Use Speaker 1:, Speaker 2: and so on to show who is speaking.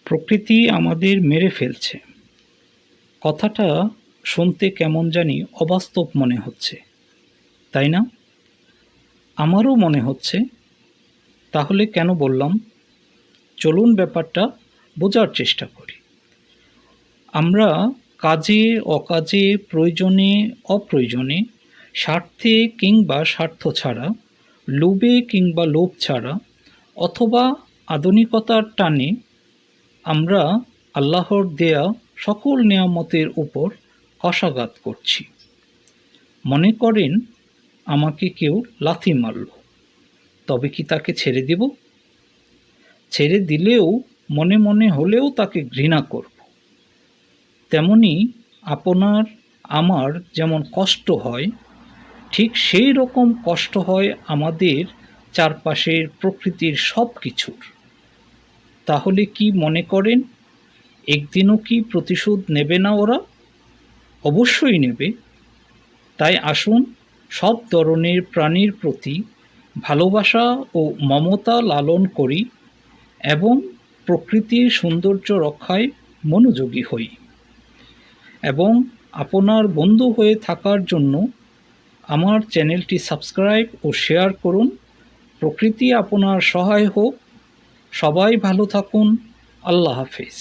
Speaker 1: প্রকৃতি আমাদের মেরে ফেলছে, কথাটা শুনতে কেমন জানি অবাস্তব মনে হচ্ছে, তাই না? আমারও মনে হচ্ছে। তাহলে কেন বললাম? চলুন ব্যাপারটা বোঝার চেষ্টা করি। আমরা কাজে অকাজে, প্রয়োজনে অপ্রয়োজনে, স্বার্থে কিংবা স্বার্থ ছাড়া, লোভে কিংবা লোভ ছাড়া, অথবা আধুনিকতার টানে আমরা আল্লাহর দেয়া সকল নেয়ামতের উপর কশাঘাত করছি। মনে করেন আমাকে কেউ লাথি মারল, তবে কি তাকে ছেড়ে দেব? ছেড়ে দিলেও মনে মনে হলেও তাকে ঘৃণা করব। তেমনি আপনার আমার যেমন কষ্ট হয়, ঠিক সেই রকম কষ্ট হয় আমাদের চারপাশের প্রকৃতির সব কিছুর। তাহলে কি মনে করেন একদিনও কি প্রতিশোধ নেবে না ওরা? অবশ্যই নেবে। তাই আসুন সব ধরনের প্রাণীর প্রতি ভালোবাসা ও মমতা লালন করি এবং প্রকৃতির সৌন্দর্য রক্ষায় মনোযোগী হই। এবং আপনার বন্ধু হয়ে থাকার জন্য আমার চ্যানেলটি সাবস্ক্রাইব ও শেয়ার করুন। প্রকৃতি আপনার সহায় হোক। সবাই ভালো থাকুন। আল্লাহ হাফেজ।